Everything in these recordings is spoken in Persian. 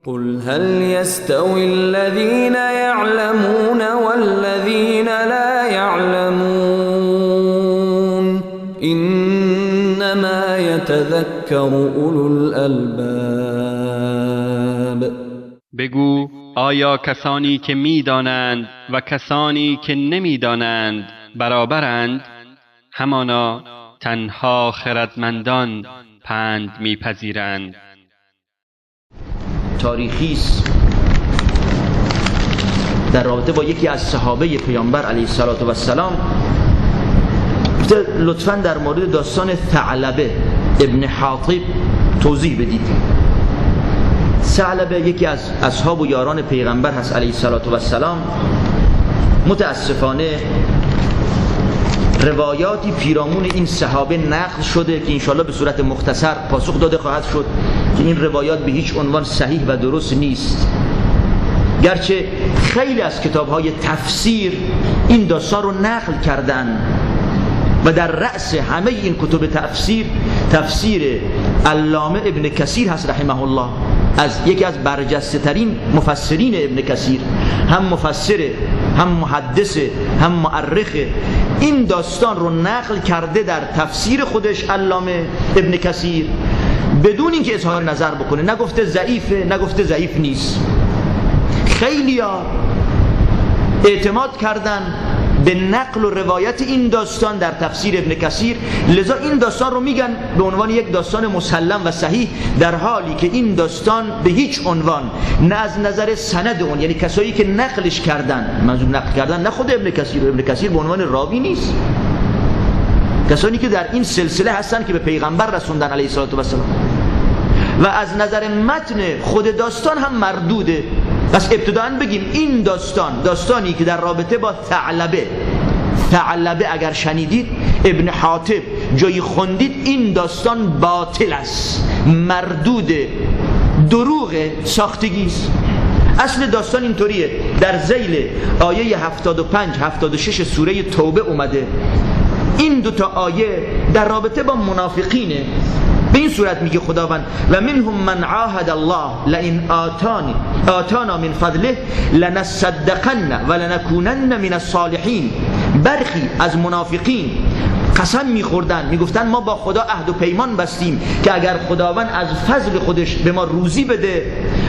قل هل يستوي الذين يعلمون والذين لا يعلمون انما يتذكر اولو الالباب. بگو آیا کسانی که می‌دانند و کسانی که نمی‌دانند برابرند؟ همانا تنها خردمندان پند می‌پذیرند. تاریخی است در رابطه با یکی از صحابه پیامبر علیه السلام. لطفاً در مورد داستان ثعلبه ابن حاطب توضیح بدید. ثعلبه یکی از اصحاب و یاران پیغمبر هست علیه السلام. متاسفانه روایاتی پیرامون این صحابه نقل شده که انشاءالله به صورت مختصر پاسخ داده خواهد شد که این روایات به هیچ عنوان صحیح و درست نیست، گرچه خیلی از کتاب‌های تفسیر این داستان رو نقل کردن و در رأس همه این کتب تفسیر علامه ابن کثیر هست رحمه الله، از یکی از برجسته ترین مفسرین ابن کثیر، هم مفسره هم محدثه هم مؤرخه. این داستان رو نقل کرده در تفسیر خودش علامه ابن کثیر بدون اینکه اظهار نظر بکنه، نگفته ضعیفه نگفته ضعیف نیست. خیلیا اعتماد کردن به نقل و روایت این داستان در تفسیر ابن کثیر، لذا این داستان رو میگن به عنوان یک داستان مسلم و صحیح، در حالی که این داستان به هیچ عنوان نه از نظر سند اون، یعنی کسایی که نقلش کردن، منظور نقل کردن نه خود ابن کثیر به عنوان راوی نیست، کسانی که در این سلسله هستن که به پیغمبر رسوندن علیه السلام، و از نظر متن خود داستان هم مردوده. پس ابتداً بگیم این داستانی که در رابطه با ثعلبه اگر شنیدید ابن حاطب جایی خوندید، این داستان باطل است، مردوده، دروغ، ساختگی است. اصل داستان اینطوریه، در ذیل آیه 75-76 سوره توبه اومده. این دوتا آیه در رابطه با منافقینه. به این صورت میگه خداوند و منهم من عاهد الله لئن آتانا من فضله لنصدقن ولنکونن من الصالحین. برخی از منافقین قسم میخوردن، میگفتن ما با خدا عهد و پیمان بستیم که اگر خداوند از فضل خودش به ما روزی بده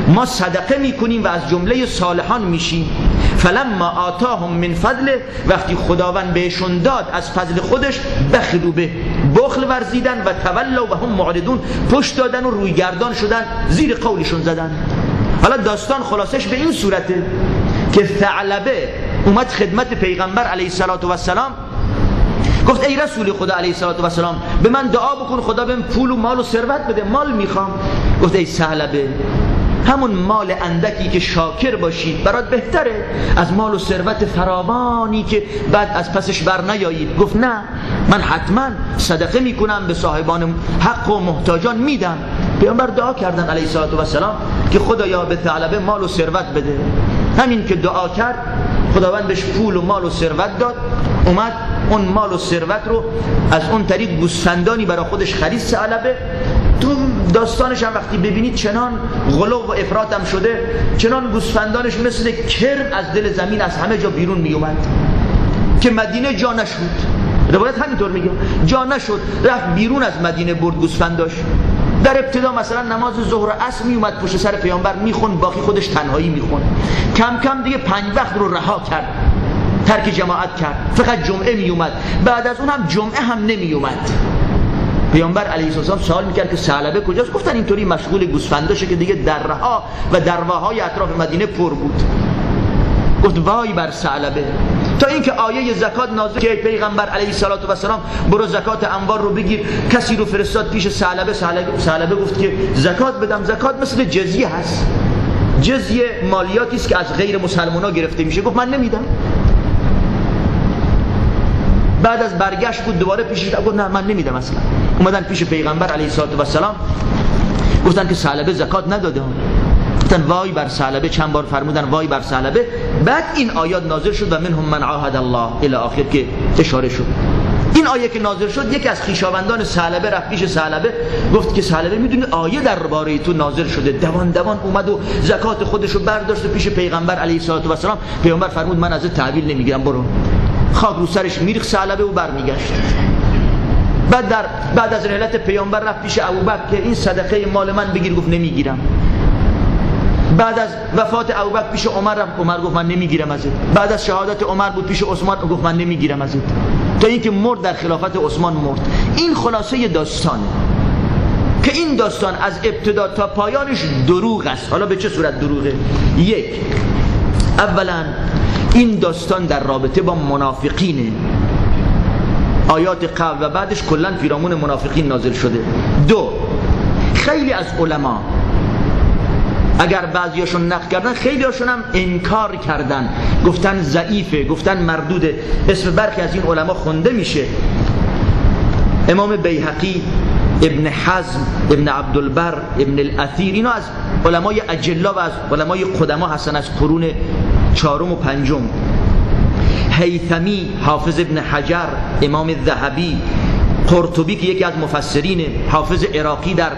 ما صدقه میکنیم و از جمله صالحان میشیم. فلما آتاهم من فضله، وقتی خداوند بهشون داد از فضل خودش، بخلوا به، بخل ورزیدن، و تولوا و هم معرضون، پشت دادن و روی گردان شدن، زیر قولشون زدن. حالا داستان خلاصش به این صورته که ثعلبه اومد خدمت پیغمبر علیه السلام، گفت ای رسول خدا علیه السلام به من دعا بکن خدا بهم پول و مال و ثروت بده، مال میخوام. گفت ای ثعلبه همون مال اندکی که شاکر باشی برات بهتره از مال و ثروت فراوانی که بعد از پسش بر نیایید. گفت نه، من حتما صدقه میکنم، به صاحبان حق و محتاجان میدم. پیامبر دعا کردن علیه السلام که خدایا به ثعلبه مال و ثروت بده. همین که دعا کرد خداوند بهش پول و مال و ثروت داد. اومد اون مال و ثروت رو از اون طریق گوسفندانی برای خودش خرید ثعلبه. تو داستانش هم وقتی ببینید چنان غلو و افراط هم شده، چنان گوسفندانش مثل کرم از دل زمین از همه جا بیرون می اومد که مدینه جا نشد. روایت همینطور میگه جا نشد، رفت بیرون از مدینه برد گوسفنداش. در ابتدا مثلا نماز ظهر و عصر می اومد پشت سر پیامبر میخون، باقی خودش تنهایی میخون. کم کم دیگه 5 وقت رو رها کرد، ترک جماعت کرد، فقط جمعه می اومد. بعد از اون هم جمعه هم نمی اومد. پیامبر علیه السلام سوال میکرد که ثعلبه کجاست؟ گفتن اینطوری مشغول گوسفنداشه که دیگه درها و درواهای اطراف مدینه پر بود. گفت وای بر ثعلبه، تا اینکه آیه زکات نازل که پیغمبر علیه السلام برو زکات اموال رو بگیر، کسی رو فرستاد پیش ثعلبه گفت که زکات بدم. زکات مثل جزیه هست، جزیه مالیاتی است که از غیر مسلمانا گرفته میشه. گفت من نمیدم. بعد از برگشت بود دوباره پیشش گفت نه من نمیدم اصلا. اومدن پیش پیغمبر علیه السلام گفتن که ثعلبه زکات نداده. گفتن وای بر ثعلبه، چند بار فرمودن وای بر ثعلبه. بعد این آیات نازل شد و منهم من عاهد الله الی آخر که اشاره شد. این آیه که نازل شد، یکی از خویشاوندان ثعلبه رفت پیش ثعلبه گفت که ثعلبه میدونی آیه درباره تو نازل شده. دوان دوان اومد و زکات خودش رو برداشت پیش پیغمبر علیه السلام. پیغمبر فرمود من ازت تحویل نمیگیرم، برو. خاک رو سرش میریخت ثعلبه و برمیگشت. بعد از رحلت پیامبر رفت پیش ابوبکر که این صدقه مال من بگیر، گفت نمیگیرم. بعد از وفات ابوبکر پیش عمر رفت، عمر گفت من نمیگیرم ازت. بعد از شهادت عمر بود پیش عثمان، گفت من نمیگیرم ازت، تا اینکه مرد در خلافت عثمان مرد. این خلاصه داستانه که این داستان از ابتدا تا پایانش دروغ است. حالا به چه صورت دروغه؟ یک، اولا این داستان در رابطه با منافقینه، آیات قبل و بعدش کلا پیرامون منافقین نازل شده. دو، خیلی از علما اگر بعضیاشون نقل کردن، خیلی هاشون هم انکار کردن، گفتن ضعیفه، گفتن مردوده. اسم برخی از این علما خونده میشه. امام بیهقی، ابن حزم، ابن عبدالبر، ابن الاثیر، اینا از علمای اجلا و از علمای قدما هستن، از قرون چهارم و پنجم. هیثمی، حافظ ابن حجر، امام الذهبی، قرطبی که یکی از مفسرین، حافظ عراقی در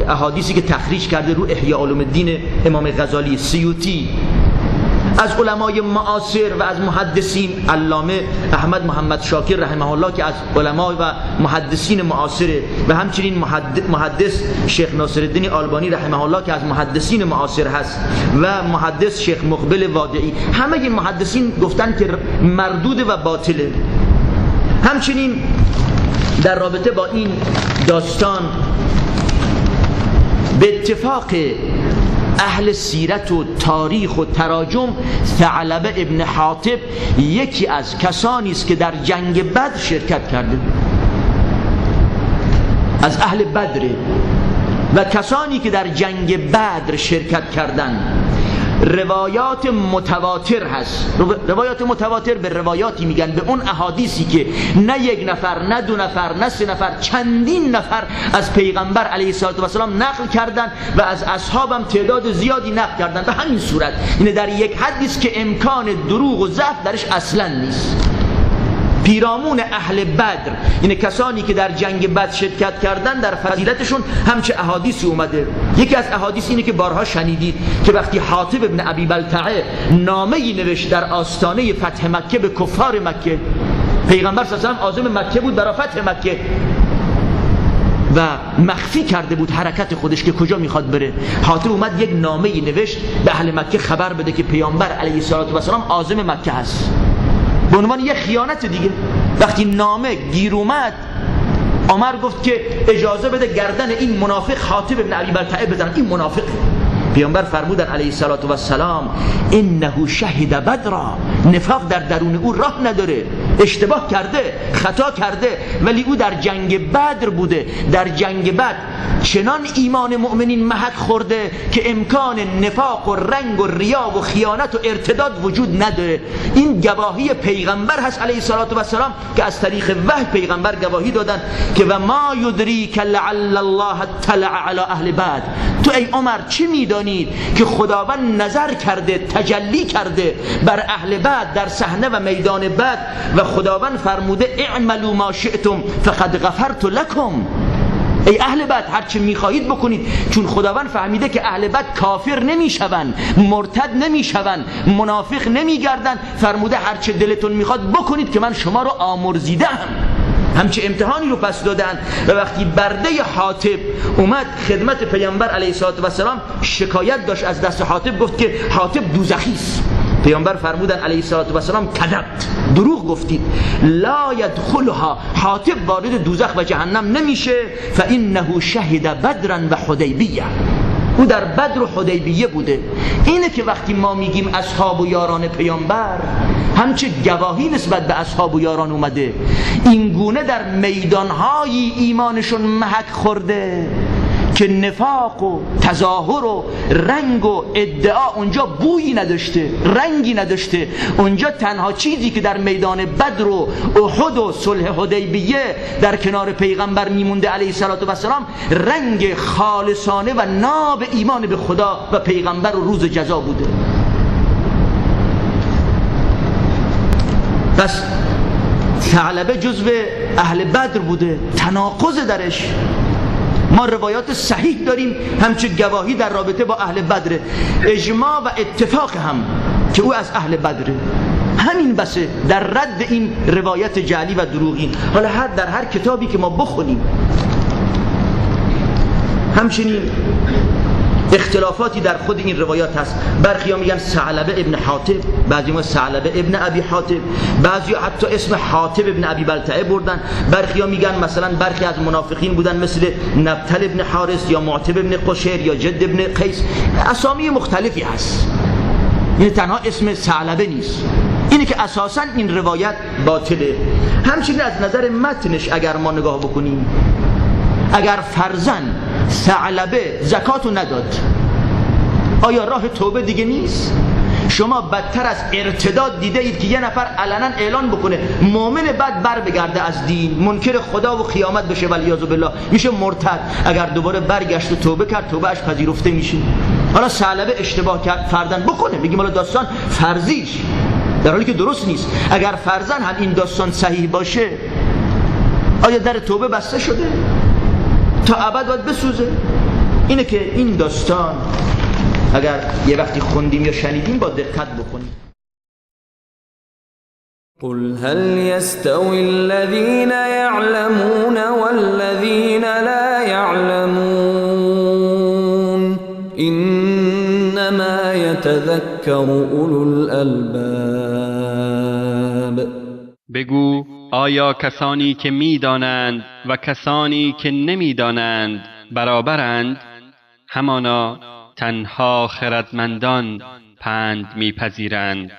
احادیثی که تخریج کرده رو احیاء علوم الدین امام غزالی، سیوطی. از علمای معاصر و از محدثین علامه احمد محمد شاکر رحمه الله که از علما و محدثین معاصره، و همچنین محدث شیخ ناصرالدین آلبانی رحمه الله که از محدثین معاصر هست، و محدث شیخ مقبل وادعی. همه این محدثین گفتن که مردود و باطله. همچنین در رابطه با این داستان به اتفاق اهل سیرت و تاریخ و تراجم، ثعلبه ابن حاطب یکی از کسانی است که در جنگ بدر شرکت کرده، از اهل بدر. و کسانی که در جنگ بدر شرکت کردند، روایات متواتر هست. روایات متواتر به روایاتی میگن، به اون احادیثی که نه یک نفر، نه دو نفر، نه سه نفر، چندین نفر از پیغمبر علیه السلام نقل کردن و از اصحابم تعداد زیادی نقل کردن. به همین صورت اینه در یک حدیث که امکان دروغ و ضعف درش اصلا نیست. پیرامون اهل بدر، یعنی کسانی که در جنگ بدر شرکت کردن، در فضیلتشون همچه احادیثی اومده. یکی از احادیث اینه که بارها شنیدید که وقتی حاطب ابن ابی بلتعه نامه‌ای نوشت در آستانه فتح مکه به کفار مکه، پیغمبر صلی الله علیه و آله عازم مکه بود برای فتح مکه و مخفی کرده بود حرکت خودش که کجا میخواد بره. حاطب اومد یک نامه‌ای نوشت به اهل مکه خبر بده که پیامبر علیه السلام عازم مکه هست، به عنوان یه خیانت دیگه. وقتی نامه گیر اومد، عمر گفت که اجازه بده گردن این منافق حاطب ابن ابی بلتعه بزنن، این منافق. پیامبر فرمودن علیه السلام انه شهد بدرا، نفاق در درون او راه نداره، اشتباه کرده، خطا کرده، ولی او در جنگ بدر بوده. در جنگ بدر چنان ایمان مؤمنین محک خورده که امکان نفاق و رنگ و ریا و خیانت و ارتداد وجود نداره. این گواهی پیغمبر هست علیه السلام که از طریق وحی پیغمبر گواهی دادن که و ما یدریک لعل الله اطلع علی اهل بدر. تو ای عمر چی میدانی که خداوند نظر کرده، تجلی کرده بر اهل بدر در صحنه و میدان بدر، و خداوند فرموده اعملوا ما شئتم فقد غفرت لكم. ای اهل بدر هر چی میخواهید بکنید، چون خداوند فهمیده که اهل بدر کافر نمیشون، مرتد نمیشون، منافق نمیگردن، فرموده هر چه دلتون میخواد بکنید که من شما رو آمرزیدم. همچه امتحانی رو پس دادن. و وقتی برده حاطب اومد خدمت پیامبر علیه السلام، شکایت داشت از دست حاطب، گفت که حاطب دوزخی است. پیامبر فرمودن علیه السلام کذبت، دروغ گفتید، لا يدخلها، حاطب وارد دوزخ و جهنم نمیشه، فانه شهد بدرا و حدیبیه، او در بدر و حدیبیه بوده. اینه که وقتی ما میگیم اصحاب و یاران پیامبر، همچه گواهی نسبت به اصحاب و یاران اومده، این گونه در میدانهای ایمانشون محک خورده که نفاق و تظاهر و رنگ و ادعا اونجا بویی نداشته، رنگی نداشته. اونجا تنها چیزی که در میدان بدر و احد و صلح حدیبیه در کنار پیغمبر میمونده علیه السلام، رنگ خالصانه و ناب ایمان به خدا و پیغمبر و روز جزا بوده. پس ثعلبه جزو اهل بدر بوده، تناقض درش. ما روایات صحیح داریم همچه گواهی در رابطه با اهل بدر، اجماع و اتفاق هم که او از اهل بدره. همین بسه در رد این روایت جعلی و دروغین. حالا در هر کتابی که ما بخونیم همچنین اختلافاتی در خود این روایات هست. برخیا میگن ثعلبه ابن حاطب، بعضی ما ثعلبه ابن ابی حاطب، بعضی حتی اسم حاطب ابن ابی بلتعه بردن. برخیا میگن مثلا برخی از منافقین بودن مثل نبتل ابن حارس یا معتب ابن قشیر یا جد ابن قیس، اسامی مختلفی هست. این تنها اسم ثعلبه نیست. اینه که اساسا این روایت باطله. همچنین از نظر متنش اگر ما نگاه بکنیم، اگر فرزن ثعلبه زکاتو نداد، آیا راه توبه دیگه نیست؟ شما بدتر از ارتداد دیده اید که یه نفر علنا اعلان بکنه مؤمن بعد بر بگرده از دین، منکر خدا و قیامت بشه ولیعاذ بالله، میشه مرتد. اگر دوباره برگشت و توبه کرد توبهش پذیرفته میشه. حالا ثعلبه اشتباه کرد فردن بکنه، میگیم حالا داستان فرضیش، در حالی که درست نیست. اگر فرضاً هم این داستان صحیح باشه، آیا در توبه بسته شده؟ تا ابد باید بسوزه؟ اینه که این داستان اگر یه وقتی خوندیم یا شنیدیم با دقت بخونیم. قل هل يستوي الذين يعلمون والذين لا يعلمون إنما يتذكر أولو الألباب. بگو آیا کسانی که می‌دانند و کسانی که نمی‌دانند برابرند؟ همانا تنها خردمندان پند می‌پذیرند.